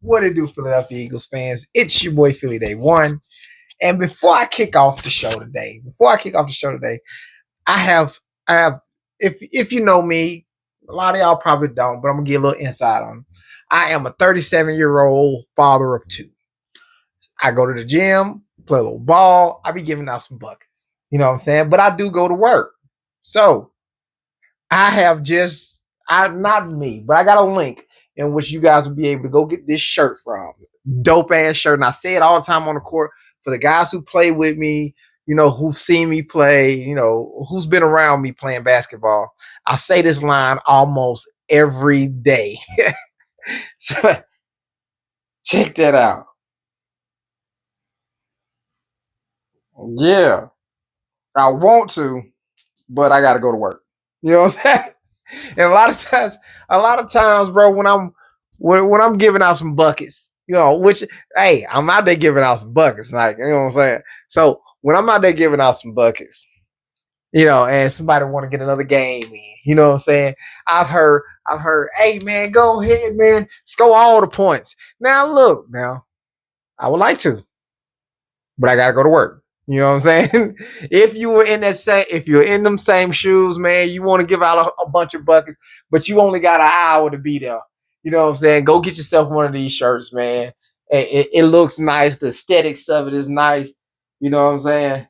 What it do, Philadelphia Eagles fans? It's your boy Philly Day One. And before I kick off the show today, I have if you know me, a lot of y'all probably don't, but I'm gonna give a little insight on. I am a 37-year-old father of two. I go to the gym, play a little ball. I be giving out some buckets. You know what I'm saying? But I do go to work. So I have just I not me, but I got a link in which you guys will be able to go get this shirt from. Dope ass shirt. And I say it all the time on the court for the guys who play with me, who've seen me play, who's been around me playing basketball. I say this line almost every day. So check that out. Yeah, I want to, but I got to go to work. You know what I'm saying? And a lot of times, bro, when I'm giving out some buckets, which hey, I'm out there giving out some buckets, like you know what I'm saying. So when I'm out there giving out some buckets, and somebody want to get another game in, you know what I'm saying. I've heard, hey man, go ahead, man, score all the points. Now look, I would like to, but I gotta go to work. You know what I'm saying? If you're in them same shoes, man, you want to give out a bunch of buckets, but you only got an hour to be there. You know what I'm saying? Go get yourself one of these shirts, man. It looks nice. The aesthetics of it is nice. You know what I'm saying?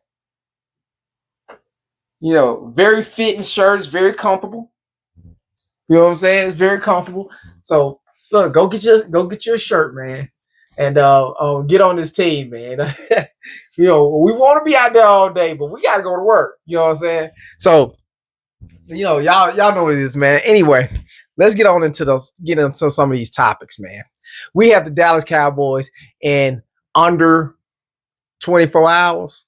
Very fitting shirts, very comfortable. You know what I'm saying? It's very comfortable. So look, go get your shirt, man, and get on this team, man. We want to be out there all day, but we got to go to work. You know what I'm saying? So y'all know what it is, man. Anyway, let's get into some of these topics, man. We have the Dallas Cowboys in under 24 hours.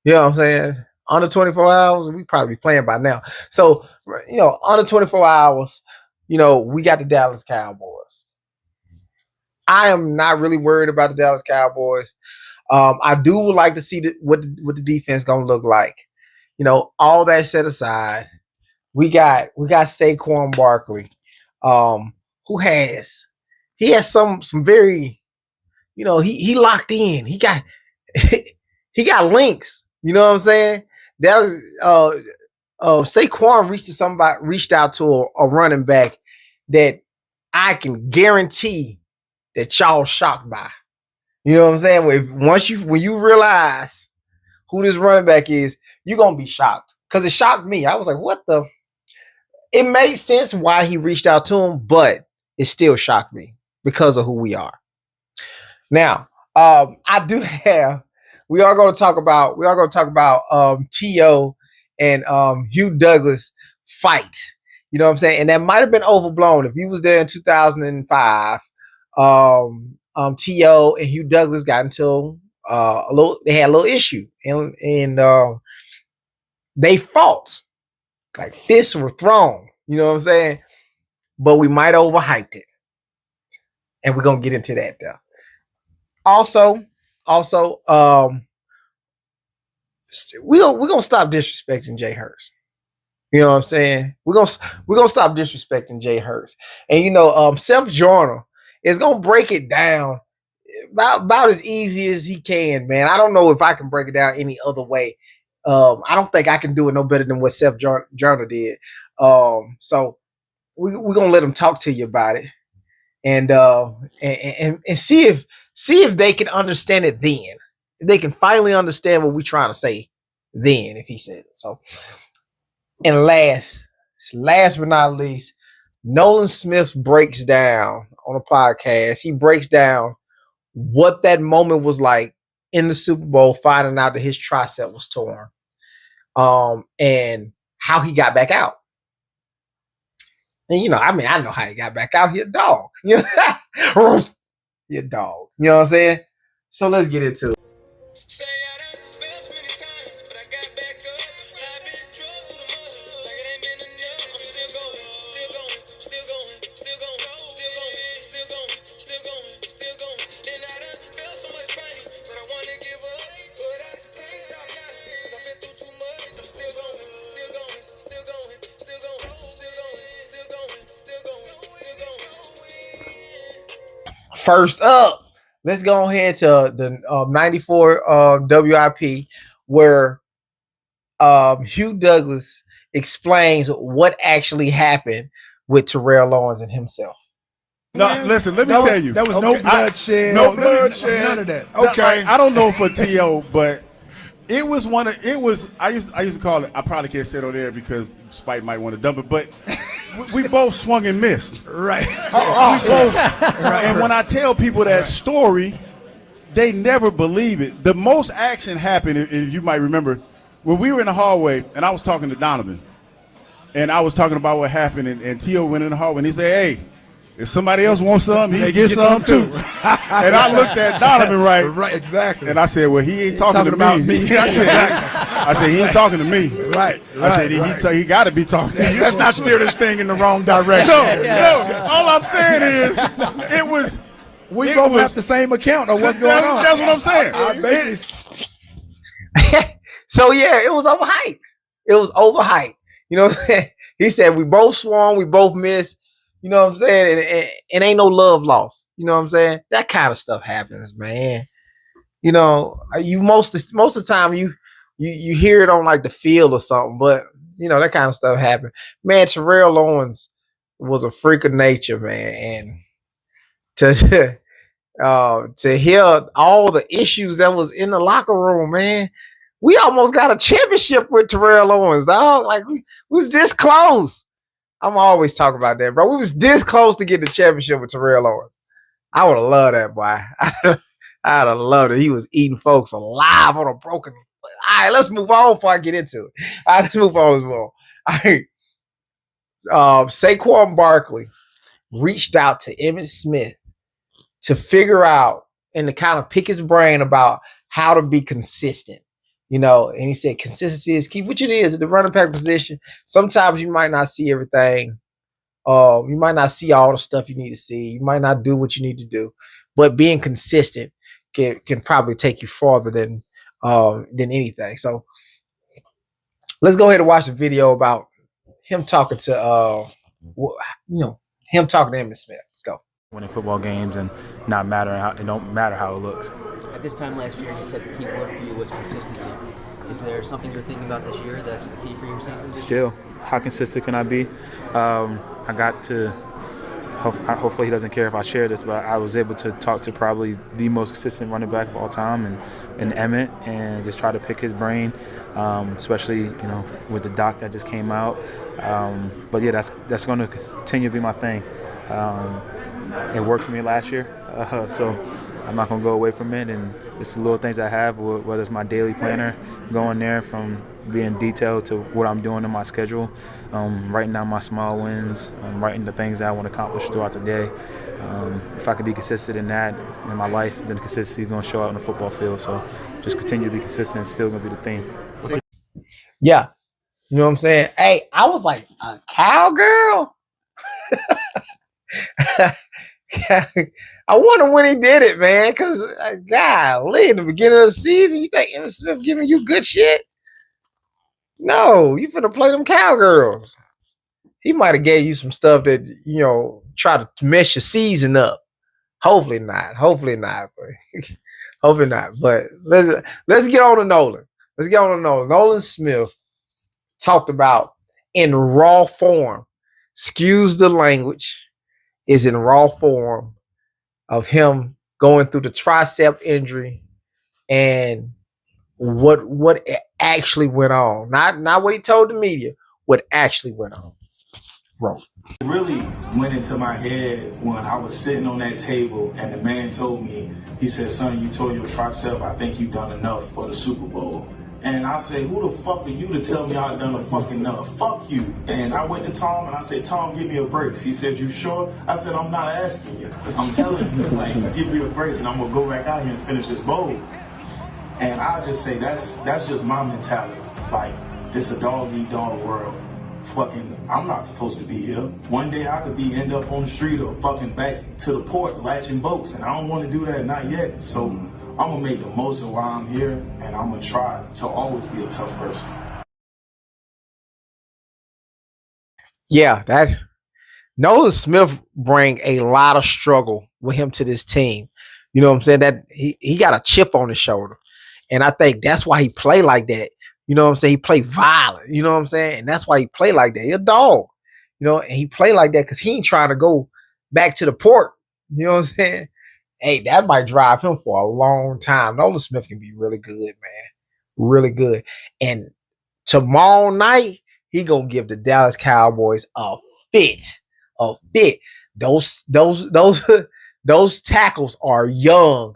You know what I'm saying? Under 24 hours, we probably be playing by now. So, under 24 hours, we got the Dallas Cowboys. I am not really worried about the Dallas Cowboys. I do like to see what the defense gonna look like. All that set aside, we got Saquon Barkley, who he has some very, he locked in. He got he got links. You know what I'm saying? That was Saquon reached out to a running back that I can guarantee that y'all shocked by. You know what I'm saying? When you realize who this running back is, you're gonna be shocked. Because it shocked me. I was like, what the? It made sense why he reached out to him, but it still shocked me because of who we are. Now, I do have. We are going to talk about T.O. and Hugh Douglas fight. You know what I'm saying? And that might have been overblown. If he was there in 2005, T.O. and Hugh Douglas got into they had a little issue, and they fought. Like fists were thrown. You know what I'm saying? But we might have overhyped it. And we're going to get into that though. Also, we're gonna stop disrespecting Jay Hurts. You know what I'm saying? We're gonna stop disrespecting Jay Hurts. And Seth Joyner is gonna break it down about as easy as he can, man. I don't know if I can break it down any other way. I don't think I can do it no better than what Seth Joyner did. So we're gonna let him talk to you about it, and see if they can understand it then. If they can finally understand what we're trying to say then, if he said it. So, and last but not least, Nolan Smith breaks down on a podcast. He breaks down what that moment was like in the Super Bowl, finding out that his tricep was torn, and how he got back out. And I know how he got back out. He a dog. He a dog. You know what I'm saying? So let's get into it. First up, let's go ahead to the 94 WIP, where Hugh Douglas explains what actually happened with Terrell Owens and himself. No, listen, let me tell you. There was no bloodshed. No bloodshed. None of that. Okay. I don't know for T.O., but it was I used to call it, I probably can't say it on air because Spike might want to dump it, but we both swung and missed. Right. We both. And when I tell people that story, they never believe it. The most action happened, if you might remember, when we were in the hallway and I was talking to Donovan. And I was talking about what happened, and T.O. went in the hallway and he said, hey, if somebody else wants something, he get some too. And I looked at Donovan Right, exactly. and I said, well, he ain't talking to about me. me. I said, he ain't talking to me. Right. I said, he got to be talking to you. Let's not steer this thing in the wrong direction. No. All I'm saying is, it was. We both have the same account of what's going on. That's what I'm saying. So yeah, it was overhyped. It was overhyped. You know what I'm saying? He said we both swung, we both missed. You know what I'm saying? And ain't no love lost. You know what I'm saying? That kind of stuff happens, man. You know, you most of the time you hear it on like the field or something, but you know, that kind of stuff happened. Man, Terrell Owens was a freak of nature, man. And to hear all the issues that was in the locker room, man, we almost got a championship with Terrell Owens, dog. Like we was this close. I'm always talking about that, bro. We was this close to getting the championship with Terrell Owens. I would have loved that, boy. I'd have loved it. He was eating folks alive on a broken. All right, let's move on before I get into it. All right, let's move on as well. All right. Saquon Barkley reached out to Emmitt Smith to figure out and to kind of pick his brain about how to be consistent. You know, and he said consistency is key, which it is at the running back position. Sometimes you might not see everything. You might not see all the stuff you need to see. You might not do what you need to do. But being consistent can probably take you farther than anything. So let's go ahead and watch the video about him talking to him talking to Emmitt Smith. Let's go. Winning football games and it don't matter how it looks. At this time last year, you said the key word for you was consistency. Is there something you're thinking about this year that's the key for your season? Still, how consistent can I be? I got to, hopefully he doesn't care if I share this, but I was able to talk to probably the most consistent running back of all time and Emmitt, and just try to pick his brain, especially, with the doc that just came out. But yeah, that's going to continue to be my thing. It worked for me last year, so I'm not going to go away from it, and it's the little things I have, whether it's my daily planner, going there from being detailed to what I'm doing in my schedule, writing down my small wins, writing the things that I want to accomplish throughout the day. If I could be consistent in that in my life, then consistency is going to show out on the football field. So just continue to be consistent. It's still going to be the theme. Yeah. You know what I'm saying? Hey, I was like, a cowgirl? I wonder when he did it, man, because, golly, in the beginning of the season, you think Emmitt Smith giving you good shit? No, you finna play them cowgirls. He might have gave you some stuff that, try to mess your season up. Hopefully not. Hopefully not. But let's get on to Nolan. Nolan Smith talked about in raw form, excuse the language, is in raw form of him going through the tricep injury and what actually went on. Not what he told the media, what actually went on. Bro. It really went into my head when I was sitting on that table and the man told me, he said, son, you tore your tricep. I think you've done enough for the Super Bowl. And I said, who the fuck are you to tell me I've done a fucking enough? Fuck you. And I went to Tom and I said, Tom, give me a brace. He said, you sure? I said, I'm not asking you. I'm telling you, give me a brace and I'm going to go back out here and finish this bowl. And I just say, that's just my mentality. It's a dog-eat-dog world. Fucking, I'm not supposed to be here. One day I could end up on the street or fucking back to the port latching boats. And I don't want to do that, not yet. So I'm going to make the most of why I'm here, and I'm going to try to always be a tough person. Yeah, Nolan Smith bring a lot of struggle with him to this team. You know what I'm saying? That he got a chip on his shoulder. And I think that's why he play like that. You know what I'm saying? He play violent. You know what I'm saying? And that's why he play like that. He a dog. You know, and he play like that because he ain't trying to go back to the port. You know what I'm saying? Hey, that might drive him for a long time. Nolan Smith can be really good, man. Really good. And tomorrow night, he gonna give the Dallas Cowboys a fit. A fit. Those tackles are young.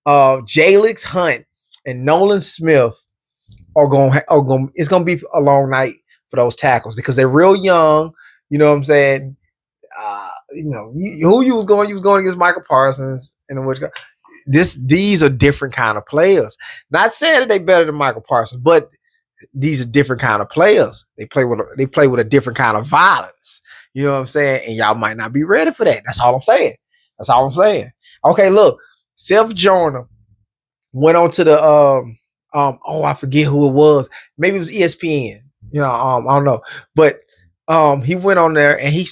Jalix Hunt and Nolan Smith are going. It's gonna be a long night for those tackles because they're real young. You know what I'm saying? Who you was going against Michael Parsons and which these are different kind of players. Not saying that they better than Michael Parsons, but these are different kind of players. They play with a different kind of violence. You know what I'm saying? And y'all might not be ready for that. That's all I'm saying. Okay, look, Seth Joyner went on to the I forget who it was. Maybe it was ESPN. I don't know. But he went on there and he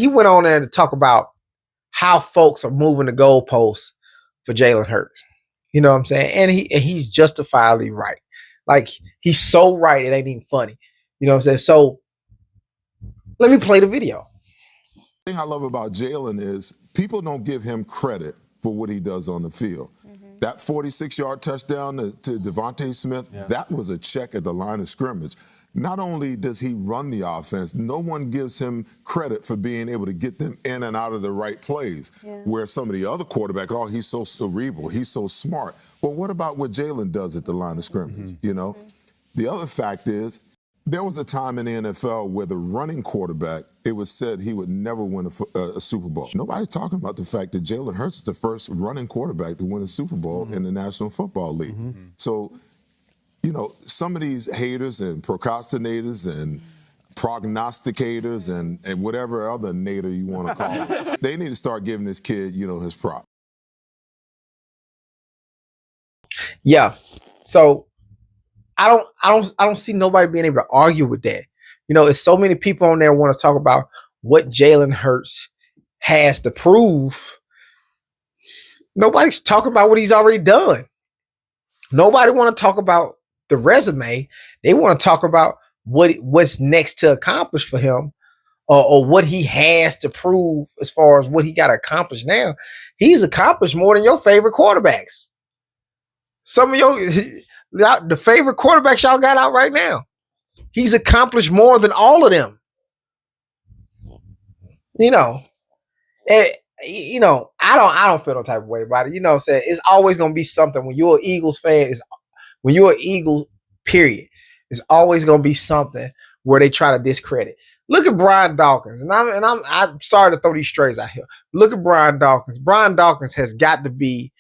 went on there to talk about how folks are moving the goalposts for Jalen Hurts. You know what I'm saying? And he's justifiably right. Like, he's so right, it ain't even funny. You know what I'm saying? So let me play the video. The thing I love about Jalen is people don't give him credit for what he does on the field. Mm-hmm. That 46-yard touchdown to Devontae Smith, that was a check at the line of scrimmage. Not only does he run the offense, no one gives him credit for being able to get them in and out of the right plays. Yeah. Where some of the other quarterbacks, he's so cerebral, he's so smart. Well, what about what Jalen does at the line of scrimmage? Mm-hmm. The other fact is, there was a time in the NFL where the running quarterback, it was said he would never win a Super Bowl. Nobody's talking about the fact that Jalen Hurts is the first running quarterback to win a Super Bowl in the National Football League. Mm-hmm. So, some of these haters and procrastinators and prognosticators and whatever other nader you want to call them, they need to start giving this kid, his prop. Yeah. So I don't see nobody being able to argue with that. It's so many people on there want to talk about what Jalen Hurts has to prove. Nobody's talking about what he's already done. Nobody want to talk about the resume. They want to talk about what's next to accomplish for him, or what he has to prove as far as what he got to accomplish now. He's accomplished more than your favorite quarterbacks. Some of the favorite quarterbacks y'all got out right now. He's accomplished more than all of them. I don't feel no type of way about it. It's always going to be something when you're an Eagles fan. When you're an Eagle, period, it's always going to be something where they try to discredit. Look at Brian Dawkins, and I'm sorry to throw these strays out here. Look at Brian Dawkins. Brian Dawkins has got to be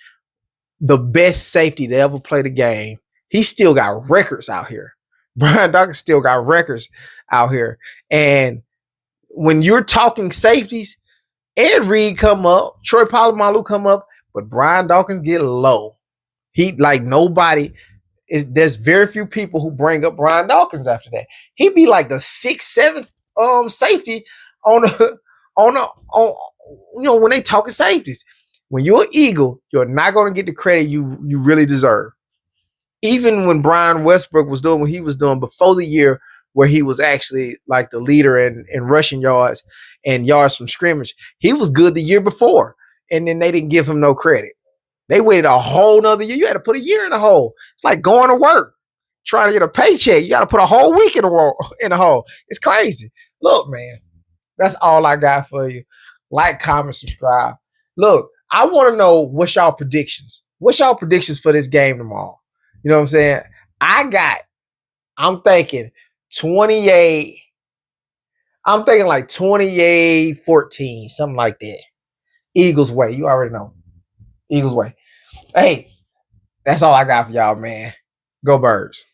the best safety to ever play the game. He still got records out here. Brian Dawkins still got records out here. And when you're talking safeties, Ed Reed come up, Troy Polamalu come up, but Brian Dawkins get low. He like nobody. There's very few people who bring up Brian Dawkins after that. He'd be like the 6th, 7th safety on when they talking safeties. When you're an Eagle, you're not going to get the credit you really deserve. Even when Brian Westbrook was doing what he was doing before the year where he was actually like the leader in rushing yards and yards from scrimmage, he was good the year before, and then they didn't give him no credit. They waited a whole nother year. You had to put a year in the hole. It's like going to work, trying to get a paycheck. You got to put a whole week in the hole. It's crazy. Look, man, that's all I got for you. Like, comment, subscribe. Look, I want to know what's y'all predictions. What's y'all predictions for this game tomorrow? You know what I'm saying? I'm thinking 28. I'm thinking like 28-14, something like that. Eagles way. You already know. Eagles way. Hey, that's all I got for y'all, man. Go Birds.